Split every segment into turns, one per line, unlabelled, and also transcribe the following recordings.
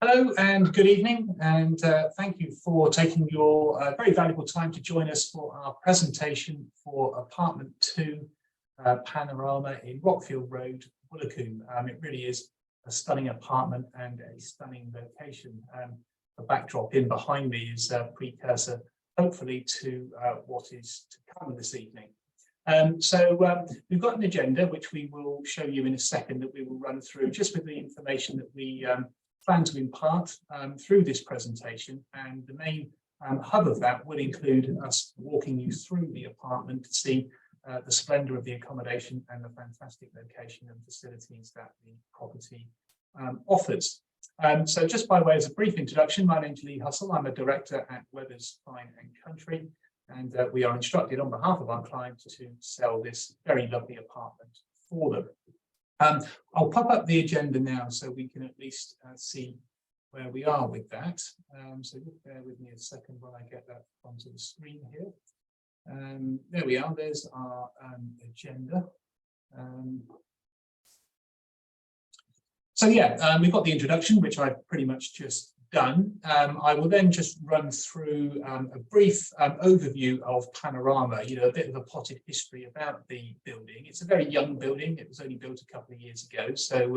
Hello and good evening, and thank you for taking your very valuable time to join us for our presentation for Apartment 2 Panorama in Rockfield Road, Woolacombe. It really is a stunning apartment and a stunning location. The backdrop in behind me is a precursor, hopefully, to what is to come this evening. We've got an agenda which we will show you in a second, that we will run through just with the information that we plan to impart through this presentation, and the main hub of that will include us walking you through the apartment to see the splendour of the accommodation and the fantastic location and facilities that the property offers. So just by way of a brief introduction, my name's Lee Hussle. I'm a director at Weathers Fine and Country, and we are instructed on behalf of our client to sell this very lovely apartment for them. I'll pop up the agenda now so we can at least see where we are with that. So just bear with me a second while I get that onto the screen here. There we are, there's our agenda. We've got the introduction, which I've pretty much just done. I will then just run through a brief overview of Panorama, a bit of a potted history about the building. It's a very young building. It was only built a couple of years ago. So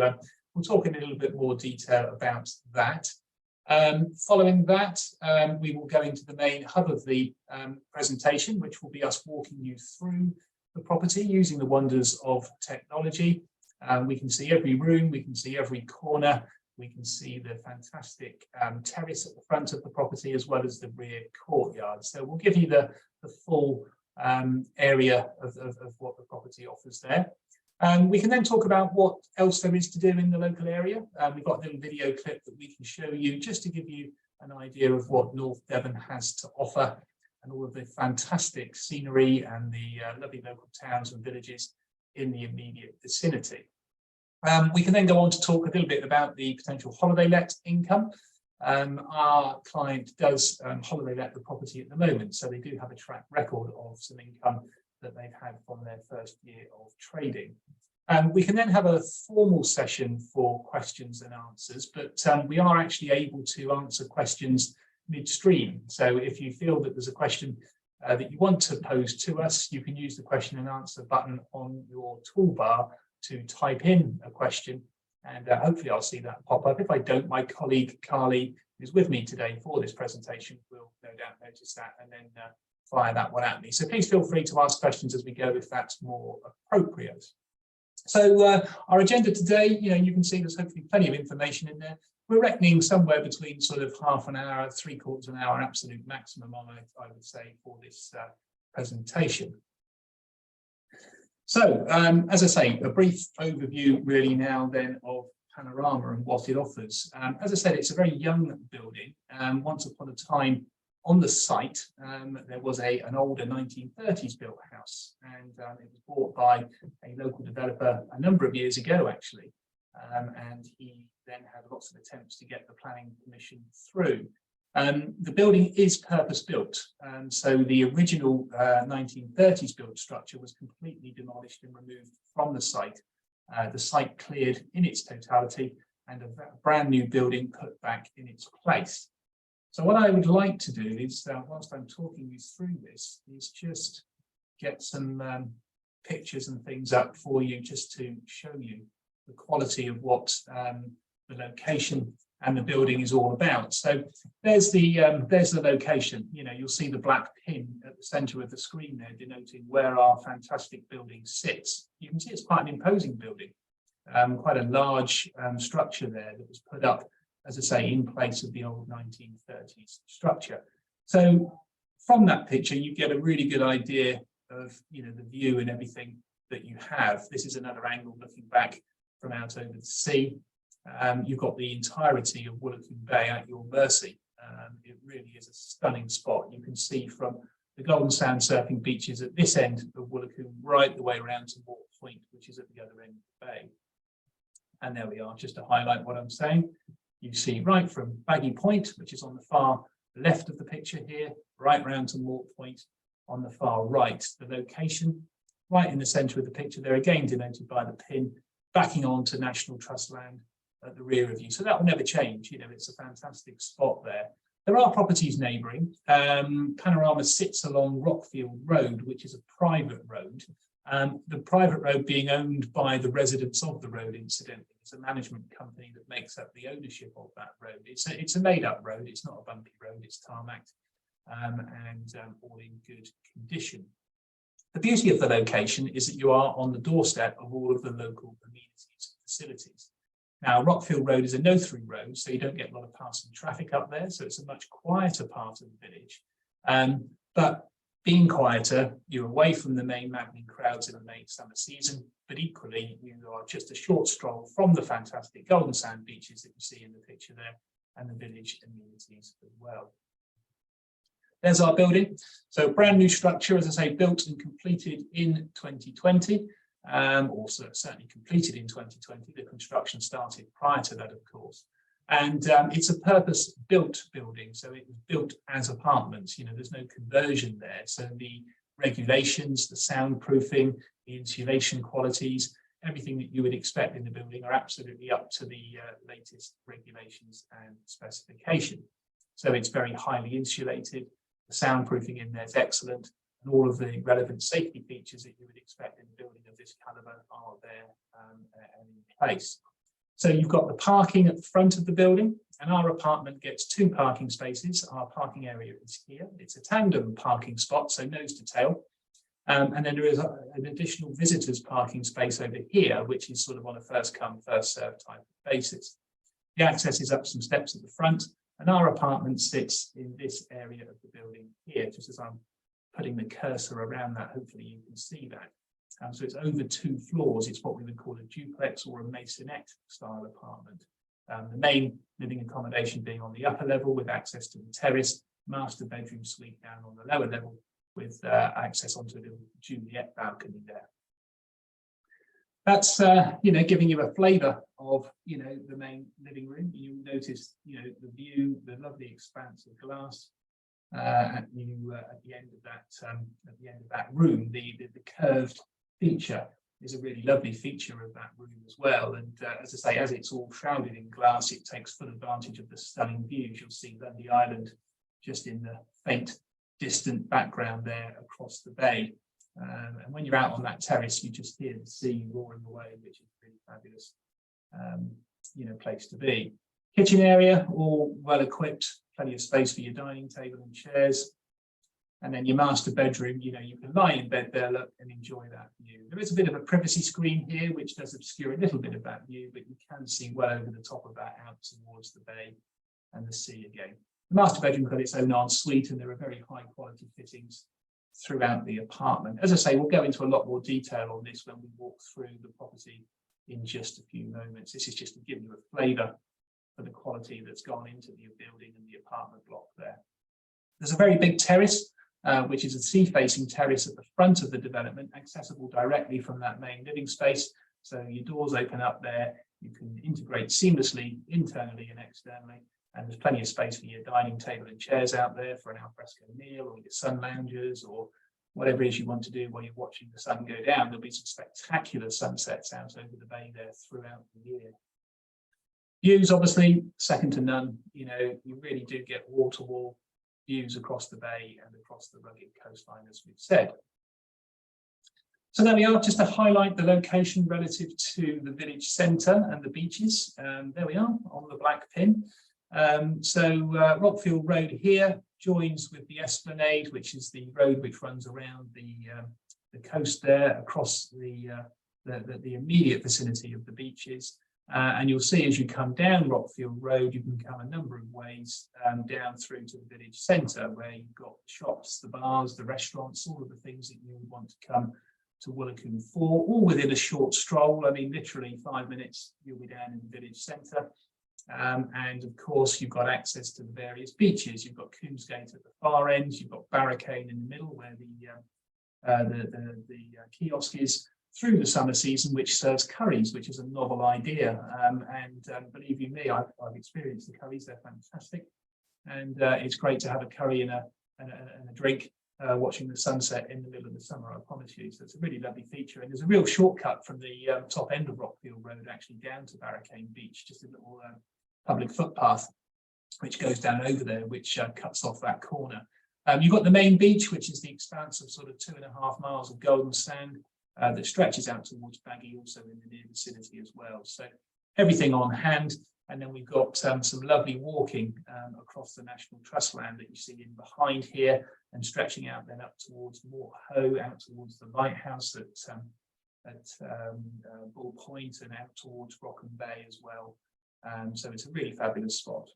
we'll talk in a little bit more detail about that. Following that, we will go into the main hub of the presentation, which will be us walking you through the property using the wonders of technology. We can see every room, we can see every corner. We can see the fantastic terrace at the front of the property, as well as the rear courtyard. So we'll give you the full area of what the property offers there. We can then talk about what else there is to do in the local area. We've got a little video clip that we can show you just to give you an idea of what North Devon has to offer, and all of the fantastic scenery and the lovely local towns and villages in the immediate vicinity. We can then go on to talk a little bit about the potential holiday let income. Our client does holiday let the property at the moment, so they do have a track record of some income that they've had from their first year of trading. We can then have a formal session for questions and answers, but we are actually able to answer questions midstream. So if you feel that there's a question that you want to pose to us, you can use the question and answer button on your toolbar to type in a question, and hopefully I'll see that pop up. If I don't, my colleague Carly, who's with me today for this presentation, will no doubt notice that and then fire that one at me. So please feel free to ask questions as we go if that's more appropriate. So our agenda today, you can see there's hopefully plenty of information in there. We're reckoning somewhere between sort of half an hour, 3/4 of an hour, absolute maximum, I would say, for this presentation. So, as I say, a brief overview really now then of Panorama and what it offers. As I said, it's a very young building. Once upon a time on the site, there was an older 1930s built house, and it was bought by a local developer a number of years ago, actually. And he then had lots of attempts to get the planning permission through. The building is purpose-built, so the original 1930s built structure was completely demolished and removed from the site. The site cleared in its totality, and a brand new building put back in its place. So what I would like to do is, whilst I'm talking you through this, is just get some pictures and things up for you, just to show you the quality of what the location and the building is all about. So there's the location. You'll see the black pin at the centre of the screen there, denoting where our fantastic building sits. You can see it's quite an imposing building, quite a large structure there that was put up, as I say, in place of the old 1930s structure. So from that picture, you get a really good idea of the view and everything that you have. This is another angle looking back from out over the sea. You've got the entirety of Woolacombe Bay at your mercy. It really is a stunning spot. You can see from the golden sand surfing beaches at this end of Woolacombe right the way around to Moor Point, which is at the other end of the bay. And there we are, just to highlight what I'm saying. You see right from Baggy Point, which is on the far left of the picture here, right round to Moor Point on the far right. The location right in the centre of the picture there, again denoted by the pin, backing on to National Trust land at the rear of you. So that will never change. You know, it's a fantastic spot there. There are properties neighbouring. Panorama sits along Rockfield Road, which is a private road. The private road being owned by the residents of the road, incidentally. It's a management company that makes up the ownership of that road. It's a made-up road. It's not a bumpy road. It's tarmacked and all in good condition. The beauty of the location is that you are on the doorstep of all of the local amenities and facilities. Now, Rockfield Road is a no-through road, so you don't get a lot of passing traffic up there. So it's a much quieter part of the village. But being quieter, you're away from the main maddening crowds in the late summer season, but equally you are just a short stroll from the fantastic golden sand beaches that you see in the picture there and the village amenities as well. There's our building. So brand new structure, as I say, built and completed in 2020, or certainly completed in 2020. The construction started prior to that, of course. And it's a purpose-built building, so it was built as apartments. You know, there's no conversion there. So the regulations, the soundproofing, the insulation qualities, everything that you would expect in the building are absolutely up to the latest regulations and specification. So it's very highly insulated. The soundproofing in there is excellent, and all of the relevant safety features that you would expect in a building of this calibre are there and in place. So you've got the parking at the front of the building, and our apartment gets 2 parking spaces. Our parking area is here. It's a tandem parking spot, so nose to tail. And then there is an additional visitors parking space over here, which is sort of on a first come, first served type of basis. The access is up some steps at the front, and our apartment sits in this area of the building here. Just as I'm putting the cursor around that, hopefully you can see that. So it's over 2 floors. It's what we would call a duplex or a maisonette style apartment. The main living accommodation being on the upper level with access to the terrace, master bedroom suite down on the lower level with access onto a little Juliet balcony there. That's you know, giving you a flavour of, you know, the main living room. You'll notice, you know, the view, the lovely expanse of glass at the end of that room. The curved feature is a really lovely feature of that room as well. And as I say, as it's all shrouded in glass, it takes full advantage of the stunning views. You'll see Lundy Island just in the faint, distant background there across the bay. And when you're out on that terrace, you just hear the sea roaring away, which is a really fabulous, you know, place to be. Kitchen area, all well equipped, plenty of space for your dining table and chairs. And then your master bedroom, you know, you can lie in bed there, look, and enjoy that view. There is a bit of a privacy screen here, which does obscure a little bit of that view, but you can see well over the top of that out towards the bay and the sea again. The master bedroom got its own ensuite, and there are very high quality fittings throughout the apartment. As I say, we'll go into a lot more detail on this when we walk through the property in just a few moments. This is just to give you a flavour for the quality that's gone into the building and the apartment block there. There's a very big terrace, which is a sea-facing terrace at the front of the development, accessible directly from that main living space. So your doors open up there, you can integrate seamlessly internally and externally, and there's plenty of space for your dining table and chairs out there for an alfresco meal or your sun loungers or whatever it is you want to do while you're watching the sun go down. There'll be some spectacular sunsets out over the bay there throughout the year. Views, obviously, second to none. You know, you really do get wall-to-wall views across the bay and across the rugged coastline, as we've said. So there we are, just to highlight the location relative to the village centre and the beaches. There we are on the black pin. Rockfield Road here joins with the Esplanade, which is the road which runs around the coast there across the immediate vicinity of the beaches. And you'll see as you come down Rockfield Road, you can come a number of ways down through to the village centre, where you've got the shops, the bars, the restaurants, all of the things that you would want to come to Woolacombe for, all within a short stroll. I mean, literally 5 minutes, you'll be down in the village centre. And of course, you've got access to the various beaches. You've got Coomsgate at the far end, you've got Barricane in the middle, where the kiosk is, through the summer season, which serves curries, which is a novel idea. Believe you me, I've experienced the curries, they're fantastic. And it's great to have a curry and a drink watching the sunset in the middle of the summer, I promise you. So it's a really lovely feature, and there's a real shortcut from the top end of Rockfield Road actually down to Barricane Beach, just a little public footpath which goes down over there, which cuts off that corner. You've got the main beach, which is the expanse of sort of 2.5 miles of golden sand that stretches out towards Baggy, also in the near vicinity as well. So everything on hand. And then we've got some lovely walking across the National Trust land that you see in behind here, and stretching out then up towards Mort Ho, out towards the lighthouse at Bull Point, and out towards Woolacombe Bay as well. So it's a really fabulous spot.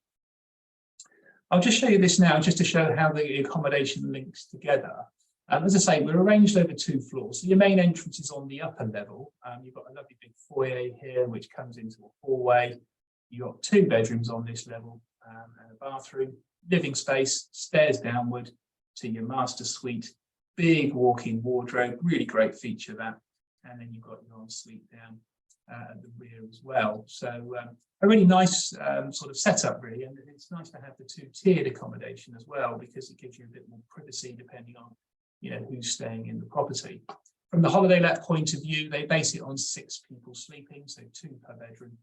I'll just show you this now, just to show how the accommodation links together. As I say, we're arranged over 2 floors. So your main entrance is on the upper level. You've got a lovely big foyer here, which comes into a hallway. You've got 2 bedrooms on this level, and a bathroom, living space, stairs downward to your master suite, big walk-in wardrobe, really great feature that. And then you've got your ensuite down at the rear as well. So a really nice sort of setup, really, and it's nice to have the 2-tiered accommodation as well, because it gives you a bit more privacy depending on, you know, who's staying in the property. From the holiday let point of view, they base it on 6 people sleeping, so 2 per bedroom,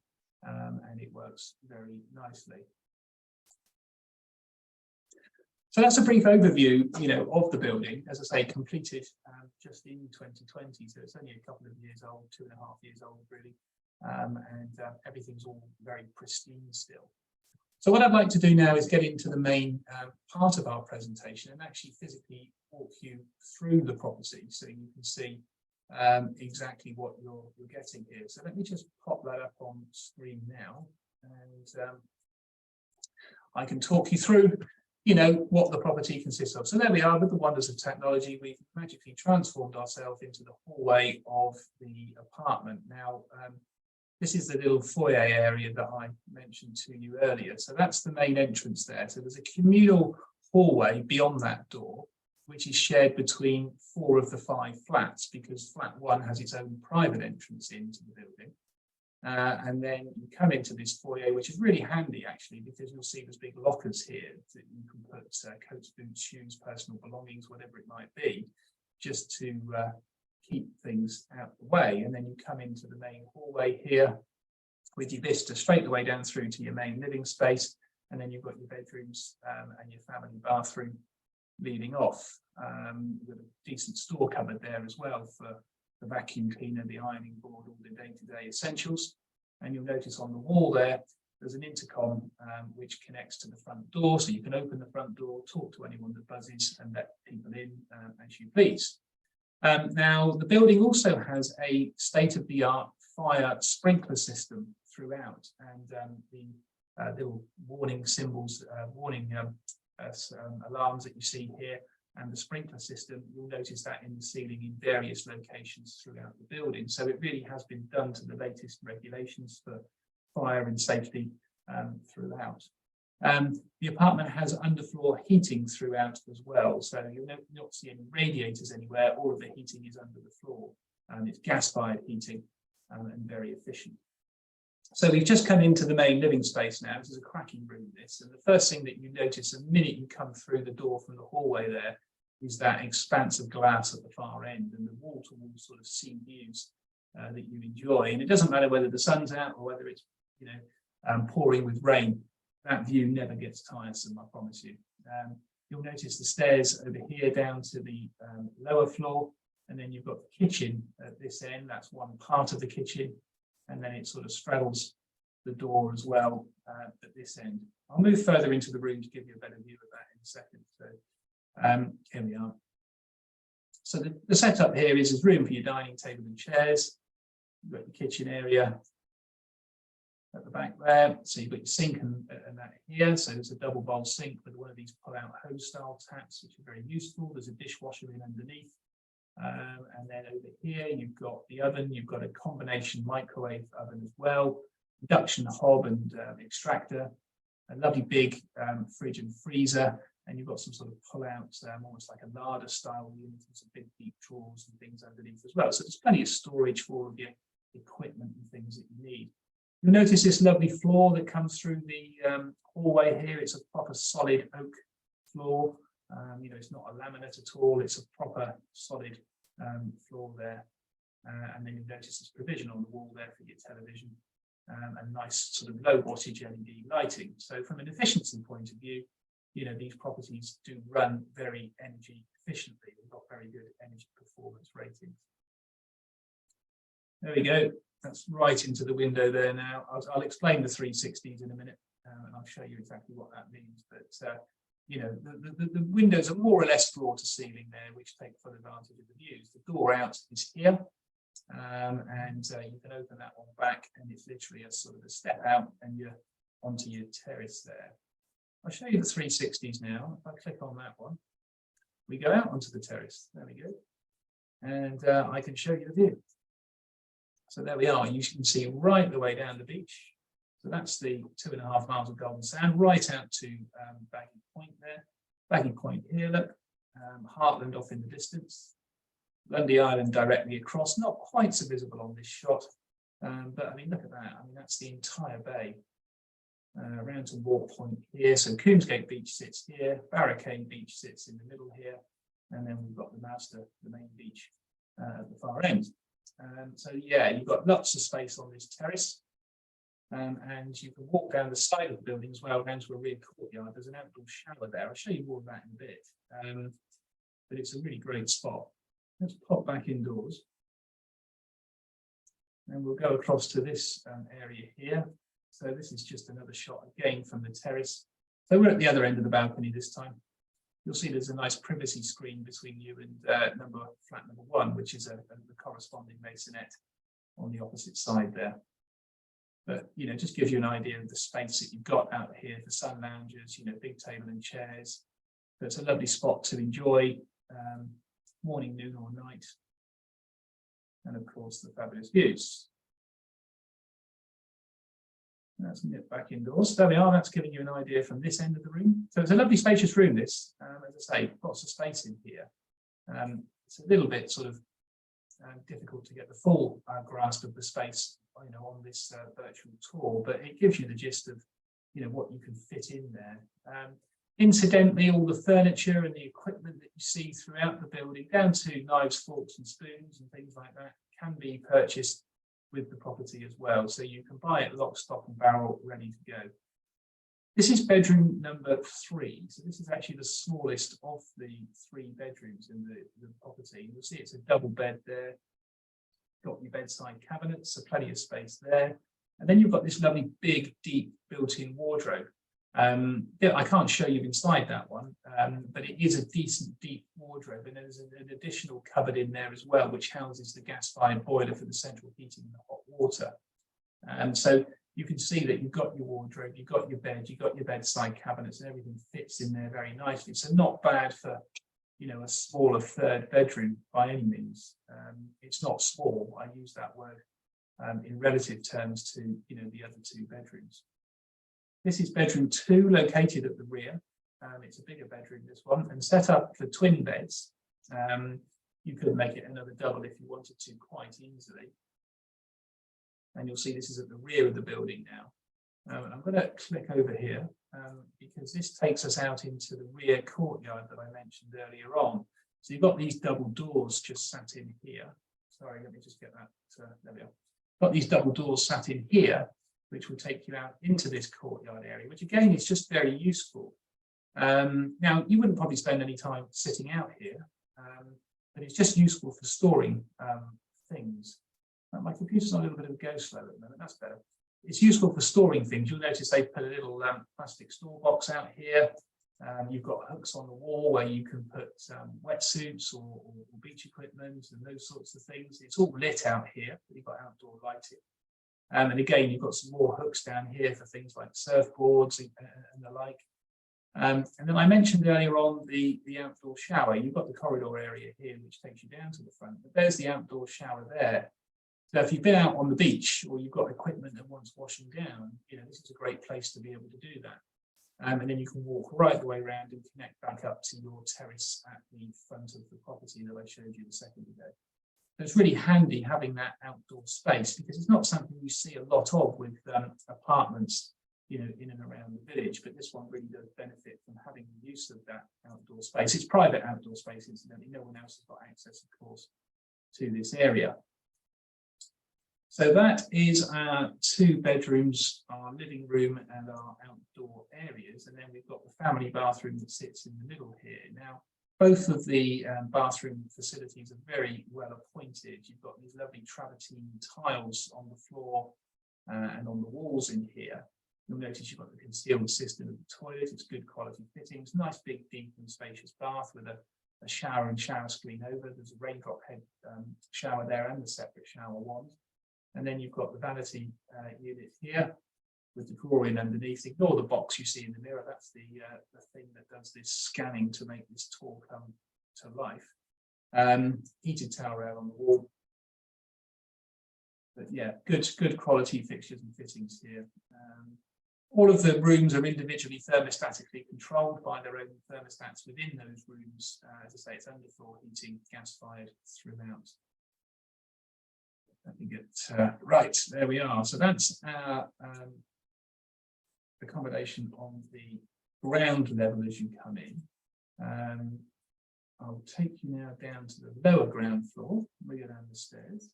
and it works very nicely. So that's a brief overview, you know, of the building. As I say, completed just in 2020, so it's only a couple of years old, 2.5 years old, really, and everything's all very pristine still. So what I'd like to do now is get into the main part of our presentation and actually physically walk you through the property, so you can see exactly what you're getting here. So let me just pop that up on screen now, and I can talk you through, you know, what the property consists of. So there we are, with the wonders of technology, we've magically transformed ourselves into the hallway of the apartment. Now, this is the little foyer area that I mentioned to you earlier. So that's the main entrance there. So there's a communal hallway beyond that door, which is shared between 4 of the 5 flats, because flat 1 has its own private entrance into the building. And then you come into this foyer, which is really handy actually, because you'll see there's big lockers here that you can put coats, boots, shoes, personal belongings, whatever it might be, just to keep things out the way. And then you come into the main hallway here with your vista straight the way down through to your main living space, and then you've got your bedrooms and your family bathroom leading off, with a decent store cupboard there as well for the vacuum cleaner, the ironing board, all the day-to-day essentials. And you'll notice on the wall there's an intercom which connects to the front door, so you can open the front door, talk to anyone that buzzes, and let people in as you please. Now, the building also has a state-of-the-art fire sprinkler system throughout, and the little warning symbols, alarms that you see here, and the sprinkler system, you'll notice that in the ceiling in various locations throughout the building. So it really has been done to the latest regulations for fire and safety throughout. The apartment has underfloor heating throughout as well, so you'll not see any radiators anywhere. All of the heating is under the floor, and it's gas-fired heating and very efficient. So we've just come into the main living space now. This is a cracking room, this, and the first thing that you notice the minute you come through the door from the hallway there is that expanse of glass at the far end, and the wall-to-wall sort of sea views that you enjoy. And it doesn't matter whether the sun's out or whether it's, you know, pouring with rain. That view never gets tiresome, I promise you. You'll notice the stairs over here down to the lower floor, and then you've got the kitchen at this end. That's one part of the kitchen, and then it sort of straddles the door as well at this end. I'll move further into the room to give you a better view of that in a second. So here we are. So the setup here is room for your dining table and chairs. You've got your kitchen area at the back there. So you've got your sink and that here. So there's a double bowl sink with one of these pull-out hose style taps, which are very useful. There's a dishwasher in underneath. And then over here, you've got the oven. You've got a combination microwave oven as well, induction hob and extractor, a lovely big fridge and freezer, and you've got some sort of pull-out, almost like a larder style unit, some big deep drawers and things underneath as well. So there's plenty of storage for all of your equipment and things that you need. You'll notice this lovely floor that comes through the hallway here. It's a proper solid oak floor. You know, it's not a laminate at all, it's a proper solid floor there. And then you notice this provision on the wall there for your television, and nice sort of low wattage LED lighting. So from an efficiency point of view, you know, these properties do run very energy efficiently. They've got very good energy performance ratings. There we go. That's right into the window there now. I'll explain the 360s in a minute, and I'll show you exactly what that means. But you know, the windows are more or less floor to ceiling there, which take full advantage of the views. The door out is here, and you can open that one back, and it's literally a sort of a step out, and you're onto your terrace there. I'll show you the 360s now. If I click on that one, we go out onto the terrace. There we go, and I can show you the view. So there we are. You can see right the way down the beach. So that's the 2.5 miles of golden sand, right out to Baggy Point there. Baggy Point here, look. Heartland off in the distance. Lundy Island directly across, not quite so visible on this shot. But I mean, look at that. I mean, that's the entire bay. Around to Walk Point here. So Coomsgate Beach sits here. Barricade Beach sits in the middle here. And then we've got the Master, the main beach, at the far end. So yeah, you've got lots of space on this terrace. And you can walk down the side of the building as well, down to a rear courtyard. There's an outdoor shower there. I'll show you more of that in a bit. But it's a really great spot. Let's pop back indoors. And we'll go across to this area here. So this is just another shot again from the terrace. So we're at the other end of the balcony this time. You'll see there's a nice privacy screen between you and flat number 1, which is the corresponding maisonette on the opposite side there. But, you know, just gives you an idea of the space that you've got out here for sun loungers, you know, big table and chairs. So it's a lovely spot to enjoy morning, noon or night. And of course, the fabulous views. Let's get back indoors. There we are. That's giving you an idea from this end of the room. So it's a lovely spacious room, this. As I say, lots of space in here. It's a little bit sort of difficult to get the full grasp of the space, you know, on this virtual tour, but it gives you the gist of, you know, what you can fit in there. Incidentally, all the furniture and the equipment that you see throughout the building, down to knives, forks and spoons and things like that, can be purchased with the property as well. So you can buy it lock, stock and barrel, ready to go. This is bedroom number 3. So this is actually the smallest of the 3 bedrooms in the property. You'll see it's a double bed there. Got your bedside cabinets, so plenty of space there. And then you've got this lovely big, deep built-in wardrobe. Yeah, I can't show you inside that one, but it is a decent deep wardrobe, and there's an additional cupboard in there as well, which houses the gas-fired boiler for the central heating and the hot water. So you can see that you've got your wardrobe, you've got your bed, you've got your bedside cabinets, and everything fits in there very nicely. So not bad for, you know, a smaller 3rd bedroom by any means. It's not small. I use that word in relative terms to, you know, the other 2 bedrooms. This is bedroom 2, located at the rear. It's a bigger bedroom, this one, and set up for twin beds. You could make it another double if you wanted to, quite easily. And you'll see this is at the rear of the building now. I'm going to click over here because this takes us out into the rear courtyard that I mentioned earlier on. So you've got these double doors just sat in here. Sorry, let me just get that. There we are. Got these double doors sat in here, which will take you out into this courtyard area, which again is just very useful. Now, you wouldn't probably spend any time sitting out here, but it's just useful for storing things. My computer's on a little bit of a go slow at the moment, that's better. It's useful for storing things. You'll notice they put a little plastic store box out here. You've got hooks on the wall where you can put wetsuits or beach equipment and those sorts of things. It's all lit out here, but you've got outdoor lighting. And again, you've got some more hooks down here for things like surfboards and the like. And then I mentioned earlier on the outdoor shower. You've got the corridor area here, which takes you down to the front. But there's the outdoor shower there. So if you've been out on the beach or you've got equipment that wants washing down, you know, this is a great place to be able to do that. And then you can walk right the way around and connect back up to your terrace at the front of the property that I showed you a second ago. So it's really handy having that outdoor space because it's not something you see a lot of with apartments. in and around the village, but this one really does benefit from having the use of that outdoor space. It's private outdoor space, incidentally. No one else has got access, of course, to this area. So that is our 2 bedrooms, our living room and our outdoor areas. And then we've got the family bathroom that sits in the middle here. Now, both of the bathroom facilities are very well appointed. You've got these lovely travertine tiles on the floor and on the walls in here. You'll notice you've got the concealed system of the toilet. It's good quality fittings, nice big, deep and spacious bath with a shower and shower screen over. There's a raindrop head shower there and the separate shower wand. And then you've got the vanity unit here with the drawer-in underneath. Ignore the box you see in the mirror. That's the thing that does this scanning to make this tour come to life. Heated towel rail on the wall. But yeah, good quality fixtures and fittings here. All of the rooms are individually thermostatically controlled by their own thermostats within those rooms. As I say, it's underfloor heating, gas-fired throughout. Let me get right, there we are. So that's our accommodation on the ground level as you come in. I'll take you now down to the lower ground floor. We go down the stairs.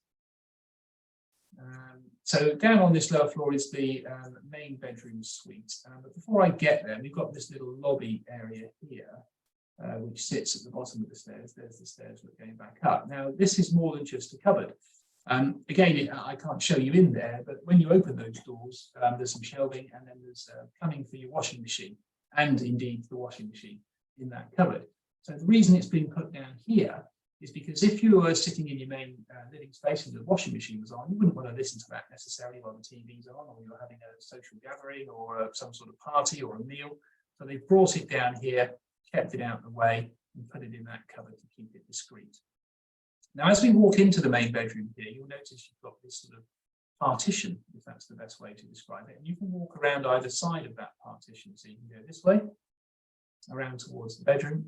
So down on this lower floor is the main bedroom suite. But before I get there, we've got this little lobby area here, which sits at the bottom of the stairs. There's the stairs that are going back up. Now, this is more than just a cupboard. Again, I can't show you in there, but when you open those doors, there's some shelving and then there's plumbing for your washing machine and indeed the washing machine in that cupboard. So the reason it's been put down here is because if you were sitting in your main living space and the washing machine was on, you wouldn't want to listen to that necessarily while the TV's on, or you're having a social gathering or some sort of party or a meal. So they've brought it down here, kept it out of the way and put it in that cupboard to keep it discreet. Now, as we walk into the main bedroom here, you'll notice you've got this sort of partition, if that's the best way to describe it. And you can walk around either side of that partition. So you can go this way, around towards the bedroom,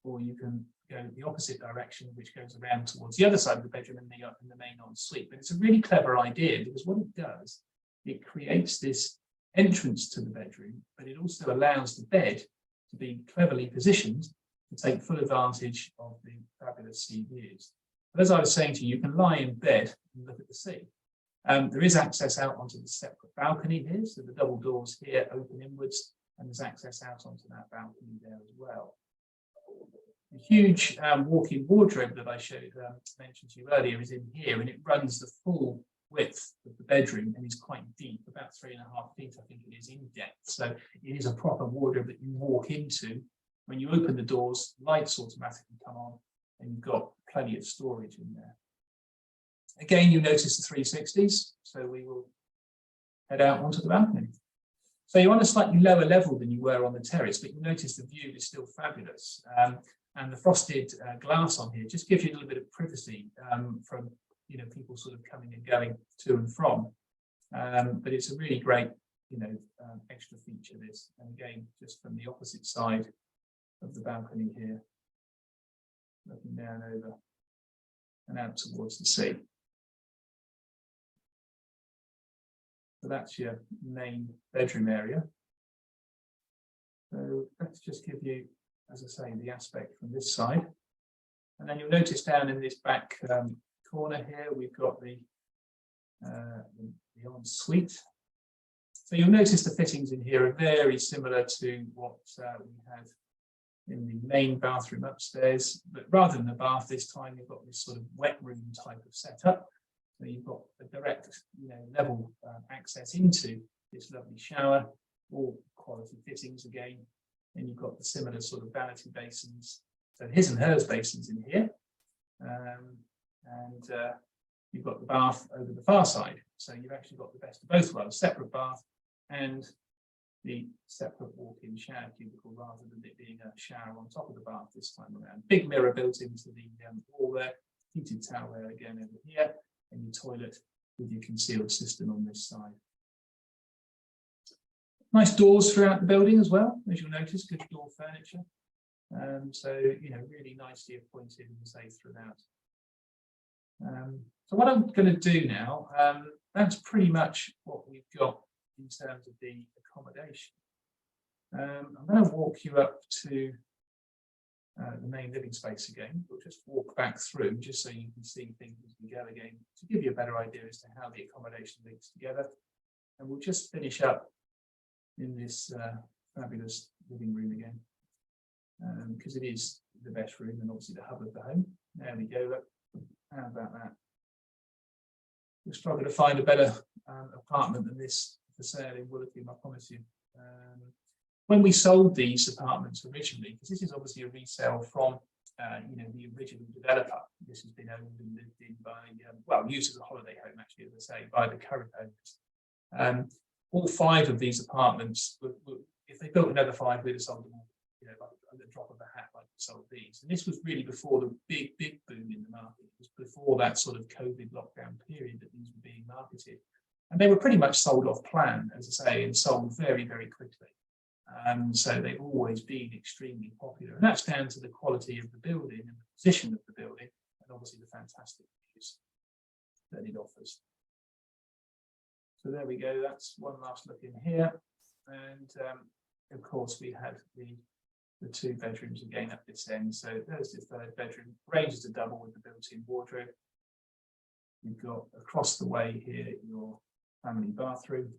or you can go the opposite direction, which goes around towards the other side of the bedroom and the main ensuite. But it's a really clever idea because what it does, it creates this entrance to the bedroom, but it also allows the bed to be cleverly positioned to take full advantage of the fabulous sea views. But as I was saying to you, you can lie in bed and look at the sea. There is access out onto the separate balcony here, so the double doors here open inwards, and there's access out onto that balcony there as well. The huge walk-in wardrobe that I mentioned to you earlier is in here, and it runs the full width of the bedroom and is quite deep, about 3.5 feet, I think it is, in depth. So it is a proper wardrobe that you walk into. When you open the doors, lights automatically come on, and you've got plenty of storage in there. Again, you notice the 360s, so we will head out onto the balcony. So you're on a slightly lower level than you were on the terrace, but you notice the view is still fabulous. And the frosted glass on here just gives you a little bit of privacy from people sort of coming and going to and from. But it's a really great extra feature, this. And again, just from the opposite side of the balcony here, looking down over and out towards the sea. So that's your main bedroom area. So let's just give you, as I say, the aspect from this side. And then you'll notice down in this back corner here, we've got the ensuite. So you'll notice the fittings in here are very similar to what we had in the main bathroom upstairs, but rather than a bath this time, you've got this sort of wet room type of setup. So you've got a direct, level access into this lovely shower, all quality fittings again. And you've got the similar sort of vanity basins, so his and hers basins in here. And you've got the bath over the far side. So you've actually got the best of both worlds, separate bath and the separate walk-in shower cubicle rather than it being a shower on top of the bath this time around. Big mirror built into the wall there, heated towel there again over here, and your toilet with your concealed system on this side. Nice doors throughout the building as well, as you'll notice, good door furniture. So, really nicely appointed and safe throughout. So what I'm going to do now, that's pretty much what we've got in terms of the accommodation. I'm going to walk you up to the main living space again. We'll just walk back through just so you can see things as we go again to give you a better idea as to how the accommodation links together. And we'll just finish up in this fabulous living room again, because it is the best room and obviously the hub of the home. There we go. Look, how about that? We'll struggle to find a better apartment than this for sale in Woolacombe, I promise you. When we sold these apartments originally, because this is obviously a resale from the original developer, this has been owned and lived in by used as a holiday home, actually, as I say, by the current owners. All 5 of these apartments, if they built another 5, we'd have sold them all, like at the drop of a hat, like we sold these. And this was really before the big boom in the market. It was before that sort of COVID lockdown period that these were being marketed, and they were pretty much sold off plan, as I say, and sold very, very quickly. So they've always been extremely popular, and that's down to the quality of the building and the position of the building, and obviously the fantastic views that it offers. So there we go. That's one last look in here, and of course we had the 2 bedrooms again at this end. So there's the 3rd bedroom, ranges to double with the built-in wardrobe. You've got across the way here your family bathroom.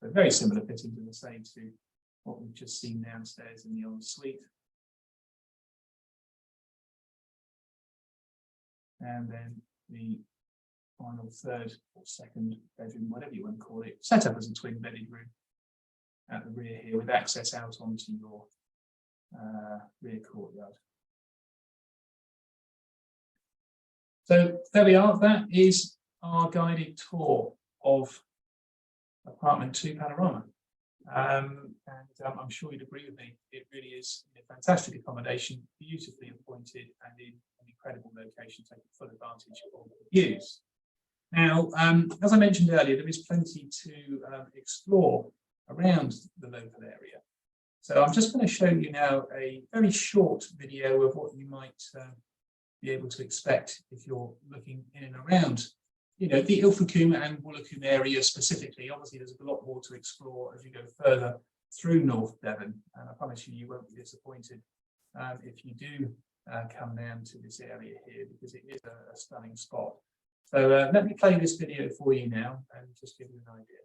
So very similar fittings, as I say, to what we've just seen downstairs in the ensuite. And then the final 3rd or 2nd bedroom, whatever you want to call it, set up as a twin-bedded room at the rear here with access out onto your rear courtyard. So there we are. That is our guided tour of apartment 2 Panorama. I'm sure you'd agree with me. It really is a fantastic accommodation, beautifully appointed, and in an incredible location, taking full advantage of all the views. Now, as I mentioned earlier, there is plenty to explore around the local area. So I'm just going to show you now a very short video of what you might be able to expect if you're looking in and around the Ilfracombe and Woolacombe area specifically. Obviously, there's a lot more to explore as you go further through North Devon, and I promise you won't be disappointed if you do come down to this area here, because it is a stunning spot. So let me play this video for you now and just give you an idea.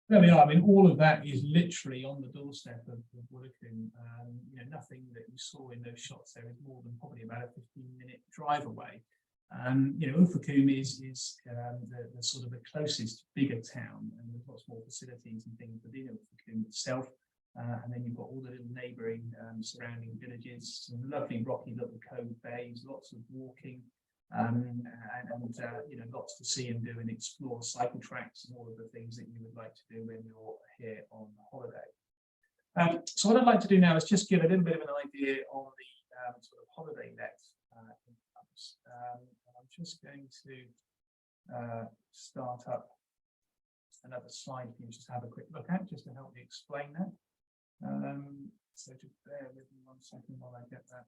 There we are. I mean, all of that is literally on the doorstep of Woolacombe. Nothing that you saw in those shots there is more than probably about a 15-minute drive away. Ilfracombe is the sort of the closest bigger town, and there's lots more facilities and things within Ilfracombe itself. And then you've got all the little neighbouring surrounding villages, some lovely rocky little cove bays, lots of walking. And lots to see and do and explore, cycle tracks and all of the things that you would like to do when you're here on holiday. So what I'd like to do now is just give a little bit of an idea on the sort of holiday let incomes. I'm just going to start up another slide for you just to have a quick look at, just to help me explain that. So just bear with me 1 second while I get that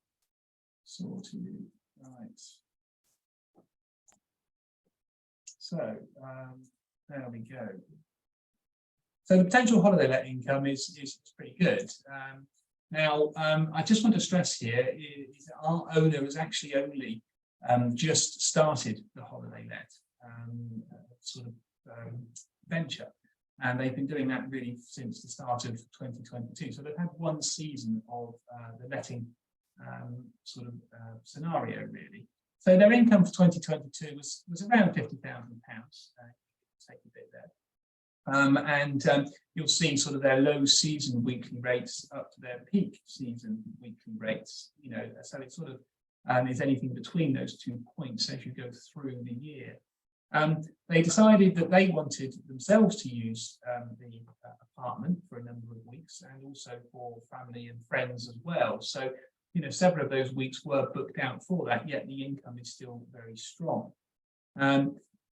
sorted. Right. So there we go. So the potential holiday let income is pretty good. Now, I just want to stress here is that our owner has actually only just started the holiday let sort of venture, and they've been doing that really since the start of 2022. So they've had one season of the letting sort of scenario really. So their income for 2022 was around £50,000. Take a bit there. And you'll see sort of their low season weekly rates up to their peak season weekly rates, you know, so it sort of is anything between those 2 points as you go through the year. They decided that they wanted themselves to use the apartment for a number of weeks, and also for family and friends as well. So, you know, several of those weeks were booked out for that, yet the income is still very strong.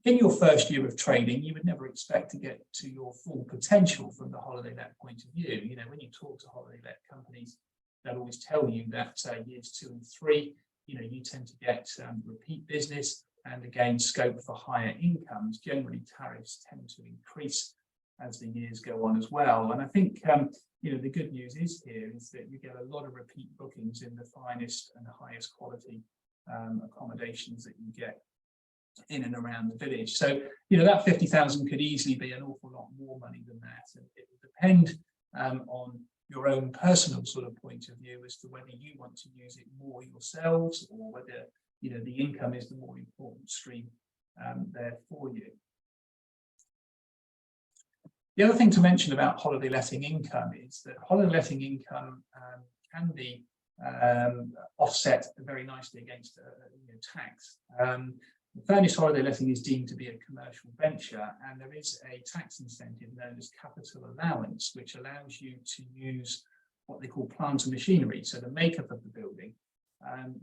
In your first year of trading, you would never expect to get to your full potential from the holiday let point of view. You know, when you talk to holiday let companies, they'll always tell you that years 2 and 3, you know, you tend to get repeat business, and again, scope for higher incomes. Generally, tariffs tend to increase as the years go on as well. And I think, you know, the good news is here is that you get a lot of repeat bookings in the finest and highest quality accommodations that you get in and around the village. So, you know, that 50,000 could easily be an awful lot more money than that. And it will depend on your own personal sort of point of view as to whether you want to use it more yourselves, or whether, you know, the income is the more important stream there for you. The other thing to mention about holiday letting income is that holiday letting income can be offset very nicely against you know, tax. Furnished holiday letting is deemed to be a commercial venture, and there is a tax incentive known as capital allowance, which allows you to use what they call plant and machinery, so the makeup of the building.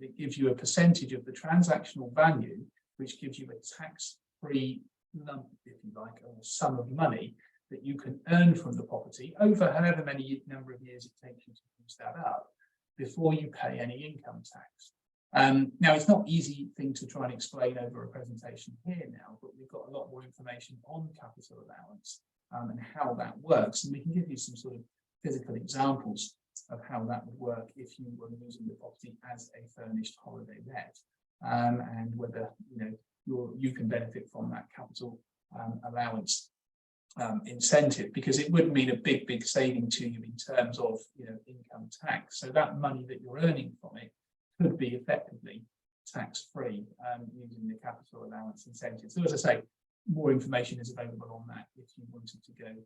It gives you a percentage of the transactional value, which gives you a tax-free lump, if you like, or sum of money that you can earn from the property over however many number of years it takes you to use that up before you pay any income tax. Now, it's not an easy thing to try and explain over a presentation here now, but we've got a lot more information on capital allowance and how that works. And we can give you some sort of physical examples of how that would work if you were using the property as a furnished holiday let, and whether, you know, you can benefit from that capital allowance incentive, because it would mean a big saving to you in terms of, you know, income tax. So that money that you're earning from it could be effectively tax-free using the capital allowance incentive. So as I say, more information is available on that if you wanted to go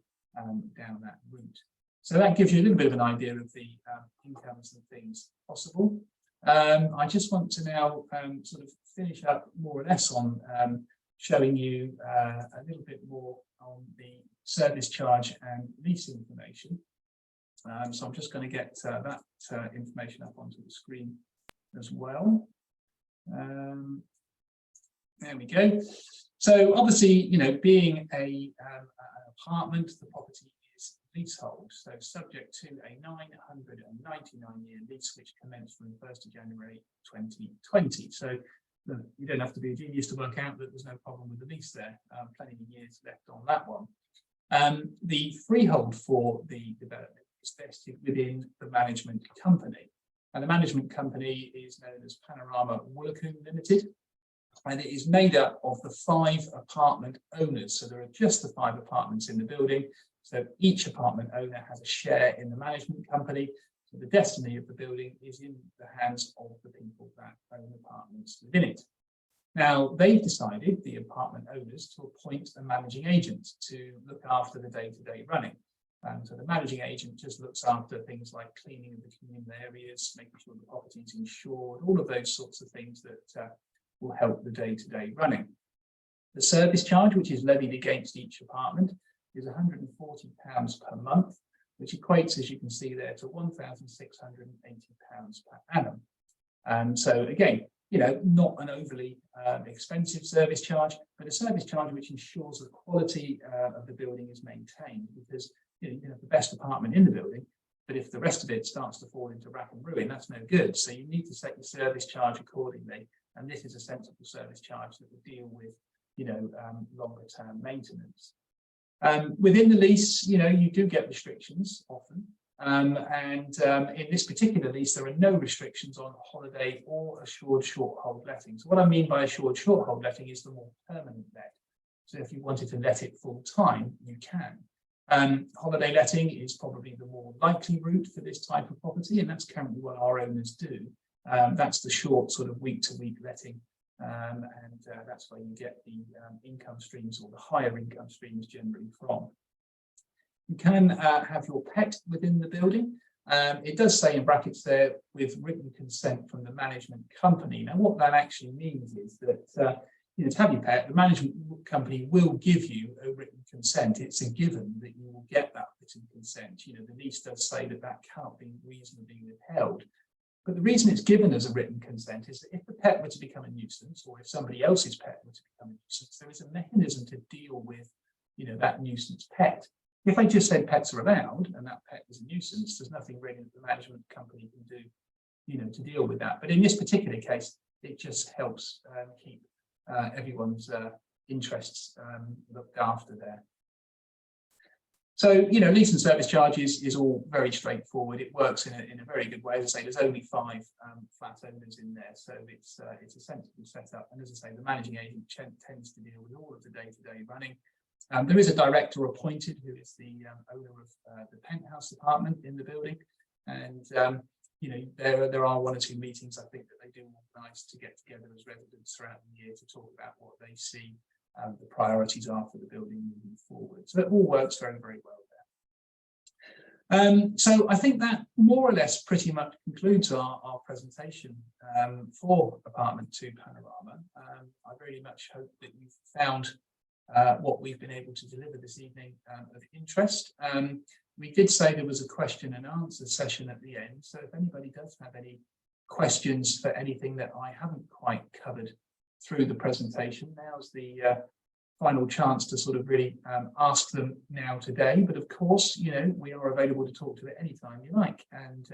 down that route. So that gives you a little bit of an idea of the incomes and things possible. I just want to now sort of finish up more or less on showing you a little bit more on the service charge and lease information. So I'm just going to get that information up onto the screen as well. There we go. So obviously, you know, being an apartment, the property is leasehold, so subject to a 999-year lease, which commenced from the 1st of January 2020. So you don't have to be a genius to work out that there's no problem with the lease there. Plenty of years left on that one. The freehold for the development is vested within the management company. And the management company is known as Panorama Woolacombe Limited, and it is made up of the 5 apartment owners. So there are just the 5 apartments in the building. So each apartment owner has a share in the management company. So the destiny of the building is in the hands of the people that own apartments within it. Now, they've decided, the apartment owners, to appoint a managing agent to look after the day-to-day running. So the managing agent just looks after things like cleaning of the communal areas, making sure the property is insured, all of those sorts of things that will help the day-to-day running. The service charge, which is levied against each apartment, is £140 per month, which equates, as you can see there, to £1,680 per annum. So again, you know, not an overly expensive service charge, but a service charge which ensures the quality of the building is maintained, because you know, you can have the best apartment in the building, but if the rest of it starts to fall into rack and ruin, that's no good. So you need to set your service charge accordingly, and this is a sensible service charge that will deal with, you know, longer term maintenance. Within the lease, you know, you do get restrictions often. In this particular lease, there are no restrictions on holiday or assured short hold letting. So what I mean by assured short hold letting is the more permanent let. So if you wanted to let it full time, you can. Holiday letting is probably the more likely route for this type of property, and that's currently what our owners do. That's the short sort of week to week letting, and that's where you get the income streams, or the higher income streams generally from. You can have your pet within the building. It does say in brackets there, with written consent from the management company. Now, what that actually means is that you know, to have your pet, the management company will give you a written consent. It's a given that you will get that written consent. You know, the lease does say that that can't be reasonably withheld. But the reason it's given as a written consent is that if the pet were to become a nuisance, or if somebody else's pet were to become a nuisance, there is a mechanism to deal with, you know, that nuisance pet. If I just said pets are allowed and that pet is a nuisance, there's nothing really that the management company can do, you know, to deal with that. But in this particular case, it just helps keep everyone's interests looked after there. So, you know, lease and service charges is all very straightforward. It works in a very good way. As I say, there's only 5 flat owners in there, so it's a sensible setup. And as I say, the managing agent tends to deal with all of the day-to-day running. There is a director appointed who is the owner of the penthouse apartment in the building, and you know, there are 1 or 2 meetings I think that they do organise to get together as residents throughout the year to talk about what they see the priorities are for the building moving forward. So it all works very, very well there. So I think that more or less pretty much concludes our presentation for Apartment 2 Panorama. I very much hope that you've found what we've been able to deliver this evening of interest. We did say there was a question and answer session at the end, so if anybody does have any questions for anything that I haven't quite covered through the presentation, now's the final chance to sort of really ask them now today. But of course, you know, we are available to talk to it anytime you like, and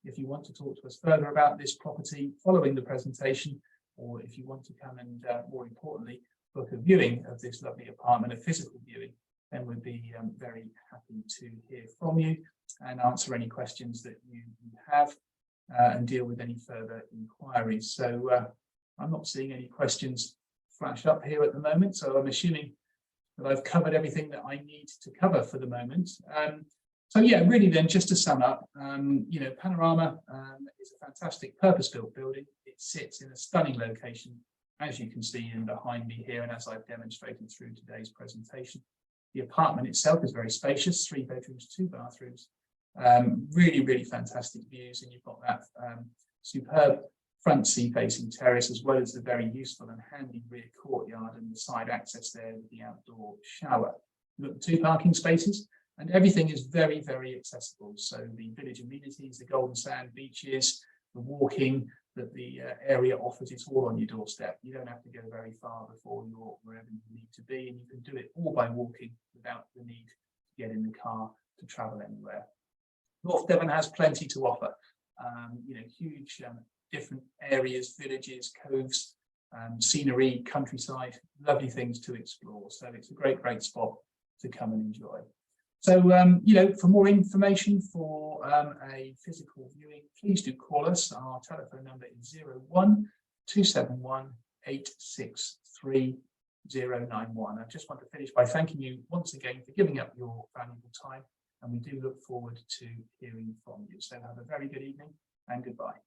if you want to talk to us further about this property following the presentation, or if you want to come and more importantly book a viewing of this lovely apartment, a physical viewing, then we'd be very happy to hear from you and answer any questions that you have and deal with any further inquiries. So I'm not seeing any questions flash up here at the moment, so I'm assuming that I've covered everything that I need to cover for the moment. So yeah, really then, just to sum up, you know, Panorama is a fantastic purpose-built building. It sits in a stunning location, as you can see in behind me here, and as I've demonstrated through today's presentation. The apartment itself is very spacious, 3 bedrooms, 2 bathrooms, really, really fantastic views, and you've got that superb front sea-facing terrace, as well as the very useful and handy rear courtyard and the side access there with the outdoor shower. You've got the 2 parking spaces, and everything is very, very accessible. So the village amenities, the golden sand beaches, the walking that the area offers, it's all on your doorstep. You don't have to go very far before you're wherever you need to be, and you can do it all by walking without the need to get in the car to travel anywhere. North Devon has plenty to offer, you know, huge different areas, villages, coves, scenery, countryside, lovely things to explore. So it's a great, great spot to come and enjoy. So, you know, for more information for a physical viewing, please do call us. Our telephone number is 01 271 863 091. I just want to finish by thanking you once again for giving up your valuable time, and we do look forward to hearing from you. So have a very good evening and goodbye.